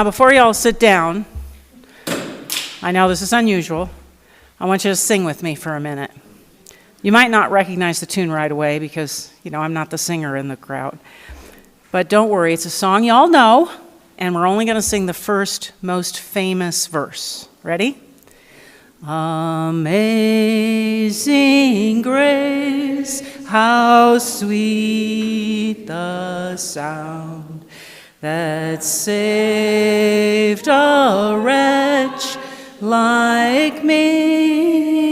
Now, before you all sit down, I know this is unusual. I want you to sing with me for a minute. You might not recognize the tune right away because, I'm not the singer in the crowd. But don't worry, it's a song you all know, and we're only going to sing the first most famous verse. Ready? Amazing grace, how sweet the sound that saved a wretch like me.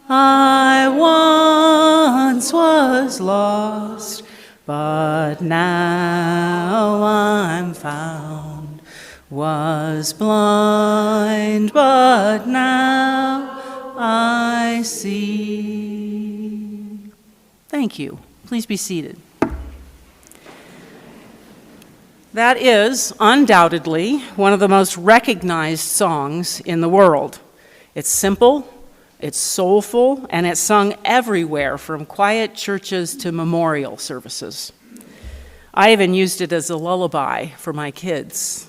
I once was lost, but now I'm found. Was blind, but now I see. Thank you. Please be seated. That is undoubtedly one of the most recognized songs in the world. It's simple, it's soulful, and it's sung everywhere from quiet churches to memorial services. I even used it as a lullaby for my kids.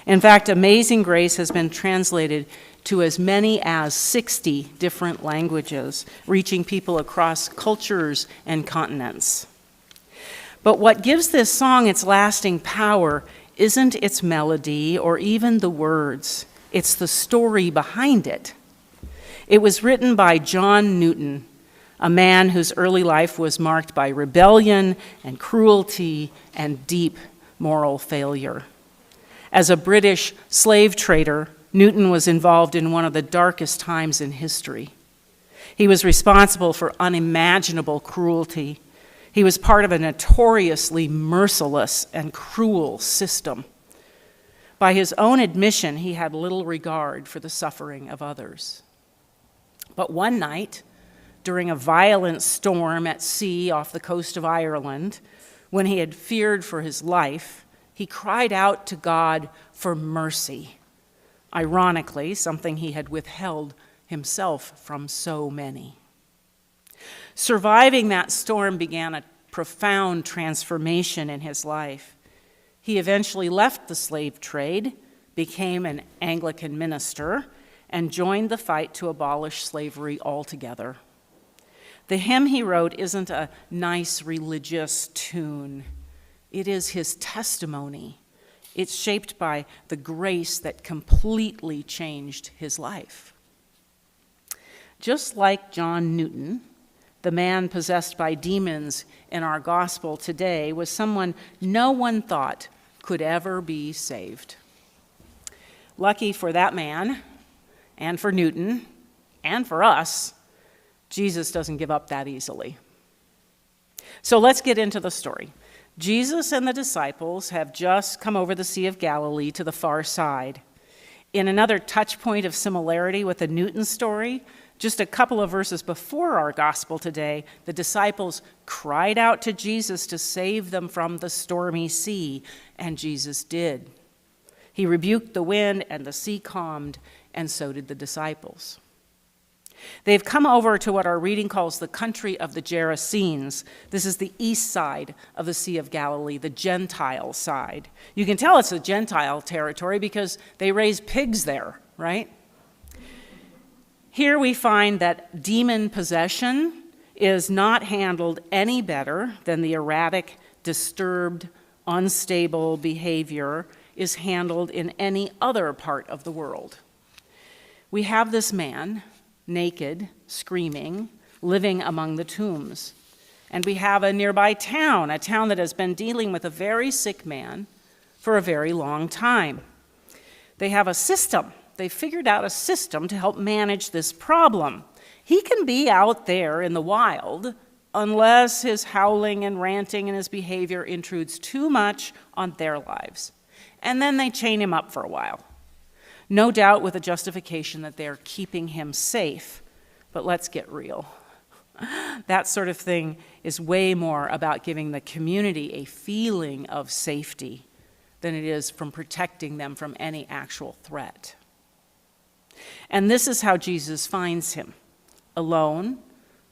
In fact, Amazing Grace has been translated to as many as 60 different languages, reaching people across cultures and continents. But what gives this song its lasting power isn't its melody or even the words. It's the story behind it. It was written by John Newton, a man whose early life was marked by rebellion and cruelty and deep moral failure. As a British slave trader, Newton was involved in one of the darkest times in history. He was responsible for unimaginable cruelty. He was part of a notoriously merciless and cruel system. By his own admission, he had little regard for the suffering of others. But one night, during a violent storm at sea off the coast of Ireland, when he had feared for his life, he cried out to God for mercy. Ironically, something he had withheld himself from so many. Surviving that storm began a profound transformation in his life. He eventually left the slave trade, became an Anglican minister, and joined the fight to abolish slavery altogether. The hymn he wrote isn't a nice religious tune. It is his testimony. It's shaped by the grace that completely changed his life. Just like John Newton, the man possessed by demons in our gospel today was someone no one thought could ever be saved. Lucky for that man, and for Newton, and for us, Jesus doesn't give up that easily. So let's get into the story. Jesus and the disciples have just come over the Sea of Galilee to the far side. In another touch point of similarity with the Newton story, just a couple of verses before our gospel today, the disciples cried out to Jesus to save them from the stormy sea, and Jesus did. He rebuked the wind, and the sea calmed, and so did the disciples. They've come over to what our reading calls the country of the Gerasenes. This is the east side of the Sea of Galilee, the Gentile side. You can tell it's a Gentile territory because they raise pigs there, right? Here we find that demon possession is not handled any better than the erratic, disturbed, unstable behavior is handled in any other part of the world. We have this man, naked, screaming, living among the tombs. And we have a nearby town, a town that has been dealing with a very sick man for a very long time. They have a system. They figured out a system to help manage this problem. He can be out there in the wild unless his howling and ranting and his behavior intrudes too much on their lives. And then they chain him up for a while. No doubt with a justification that they're keeping him safe. But let's get real. That sort of thing is way more about giving the community a feeling of safety than it is from protecting them from any actual threat. And this is how Jesus finds him, alone,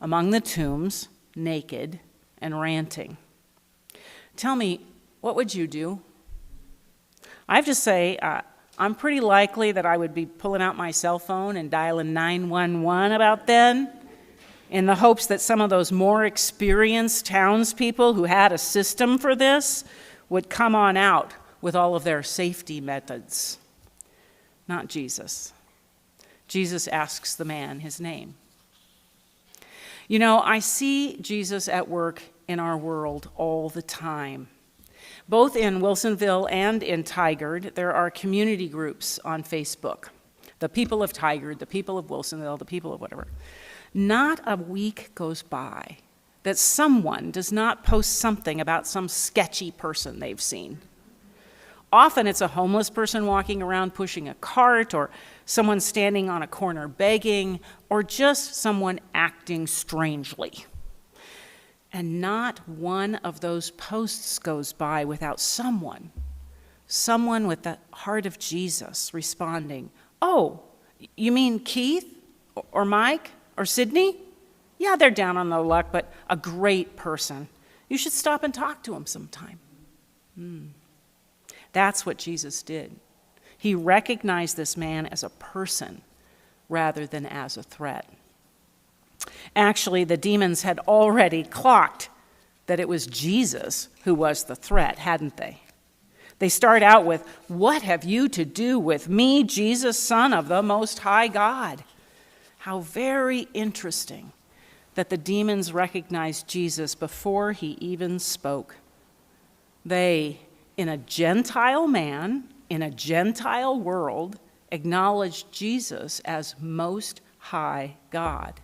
among the tombs, naked, and ranting. Tell me, what would you do? I have to say, I'm pretty likely that I would be pulling out my cell phone and dialing 911 about then, in the hopes that some of those more experienced townspeople who had a system for this would come on out with all of their safety methods. Not Jesus. Jesus asks the man his name. You know, I see Jesus at work in our world all the time. Both in Wilsonville and in Tigard, there are community groups on Facebook. The people of Tigard, the people of Wilsonville, the people of whatever. Not a week goes by that someone does not post something about some sketchy person they've seen. Often it's a homeless person walking around pushing a cart, or someone standing on a corner begging, or just someone acting strangely. And not one of those posts goes by without someone with the heart of Jesus responding, "Oh, you mean Keith or Mike or Sydney? Yeah, they're down on their luck, but a great person. You should stop and talk to him sometime." That's what Jesus did. He recognized this man as a person rather than as a threat. Actually, the demons had already clocked that it was Jesus who was the threat, hadn't they? They start out with, "What have you to do with me, Jesus, Son of the Most High God?" How very interesting that the demons recognized Jesus before he even spoke. They, in a Gentile man, in a Gentile world, acknowledged Jesus as Most High God.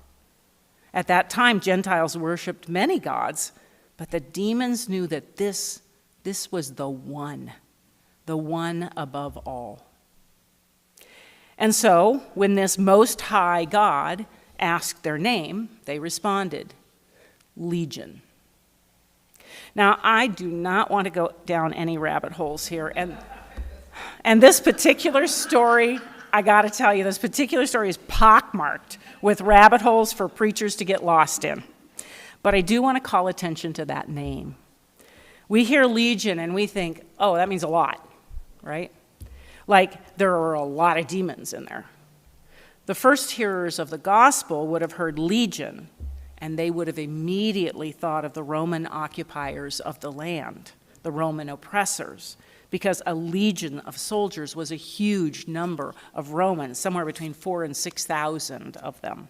At that time, Gentiles worshipped many gods, but the demons knew that this was the one above all. And so, when this Most High God asked their name, they responded, Legion. Now, I do not want to go down any rabbit holes here, and this particular story, I got to tell you, this particular story is pockmarked with rabbit holes for preachers to get lost in. But I do want to call attention to that name. We hear Legion and we think, oh, that means a lot, right? Like there are a lot of demons in there. The first hearers of the gospel would have heard Legion, and they would have immediately thought of the Roman occupiers of the land, the Roman oppressors, because a legion of soldiers was a huge number of Romans, somewhere between 4,000 and 6,000 of them.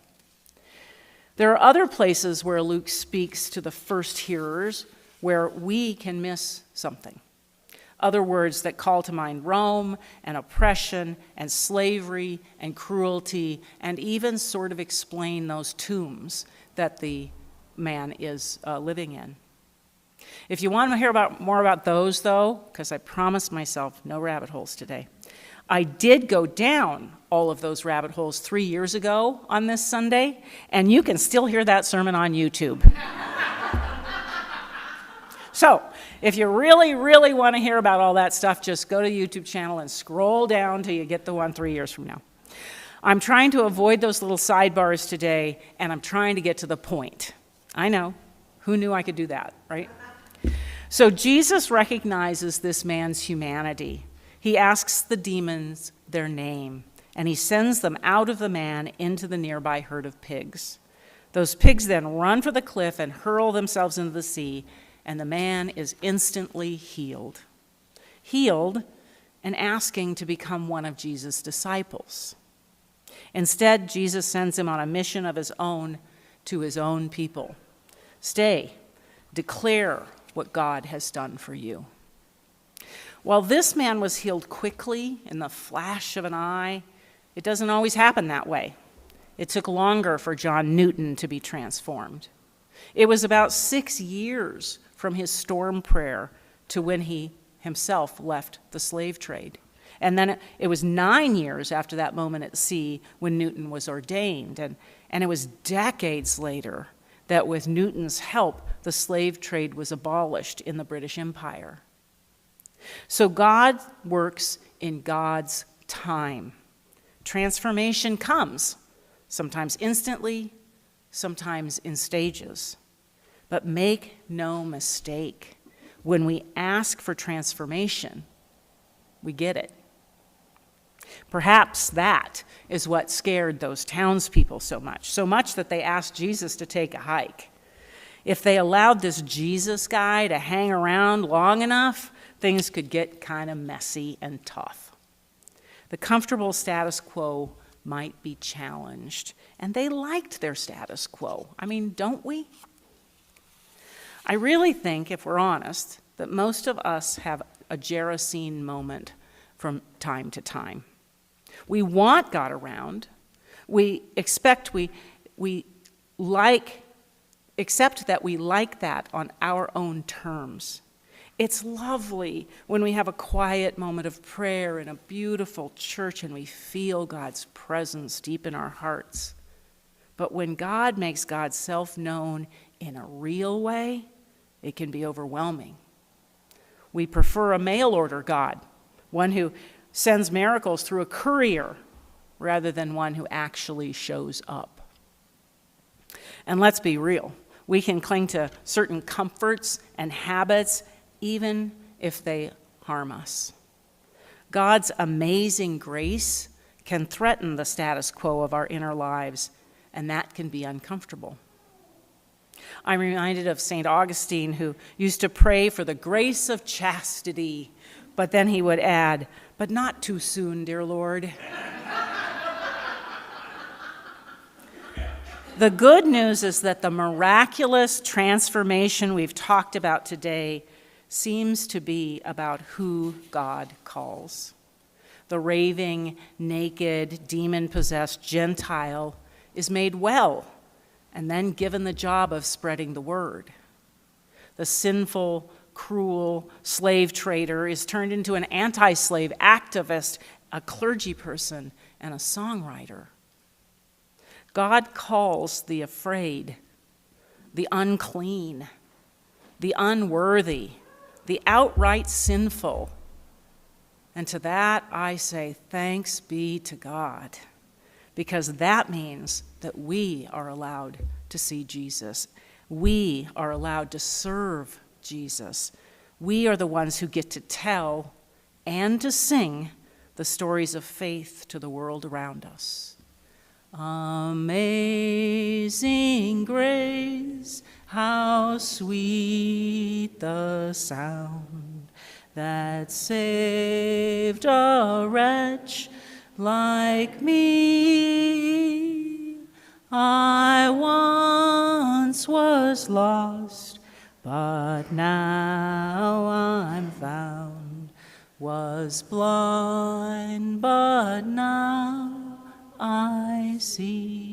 There are other places where Luke speaks to the first hearers where we can miss something. Other words that call to mind Rome and oppression and slavery and cruelty, and even sort of explain those tombs that the man is living in. If you want to hear more about those, though, because I promised myself no rabbit holes today, I did go down all of those rabbit holes 3 years ago on this Sunday, and you can still hear that sermon on YouTube. So, if you really, really want to hear about all that stuff, just go to the YouTube channel and scroll down till you get the one 3 years from now. I'm trying to avoid those little sidebars today, and I'm trying to get to the point. I know. Who knew I could do that, right? So Jesus recognizes this man's humanity. He asks the demons their name, and he sends them out of the man into the nearby herd of pigs. Those pigs then run for the cliff and hurl themselves into the sea, and the man is instantly healed. Healed and asking to become one of Jesus' disciples. Instead, Jesus sends him on a mission of his own to his own people. Stay, declare what God has done for you. While this man was healed quickly in the flash of an eye, it doesn't always happen that way. It took longer for John Newton to be transformed. It was about 6 years from his storm prayer to when he himself left the slave trade. And then it was 9 years after that moment at sea when Newton was ordained. And it was decades later that with Newton's help, the slave trade was abolished in the British Empire. So God works in God's time. Transformation comes, sometimes instantly, sometimes in stages. But make no mistake, when we ask for transformation, We get it. Perhaps that is what scared those townspeople so much that they asked Jesus to take a hike. If they allowed this Jesus guy to hang around long enough, things could get kind of messy and tough. The comfortable status quo might be challenged, and they liked their status quo. I mean, don't we? I really think, if we're honest, that most of us have a Gerasene moment from time to time. We want God around. We accept that we like that on our own terms. It's lovely when we have a quiet moment of prayer in a beautiful church and we feel God's presence deep in our hearts. But when God makes God's self known in a real way, it can be overwhelming. We prefer a mail order God, one who sends miracles through a courier rather than one who actually shows up. And let's be real, we can cling to certain comforts and habits even if they harm us. God's amazing grace can threaten the status quo of our inner lives, and that can be uncomfortable. I'm reminded of St. Augustine, who used to pray for the grace of chastity, but then he would add, "But not too soon, dear Lord." The good news is that the miraculous transformation we've talked about today seems to be about who God calls. The raving, naked, demon-possessed Gentile is made well and then given the job of spreading the word. The sinful, cruel slave trader is turned into an anti-slave activist, a clergy person, and a songwriter. God calls the afraid, the unclean, the unworthy, the outright sinful. And to that I say, thanks be to God, because that means that we are allowed to see Jesus. We are allowed to serve Jesus. We are the ones who get to tell and to sing the stories of faith to the world around us. Amazing grace, how sweet the sound that saved a wretch like me. I once was lost, but now I'm found, was blind, but now I see.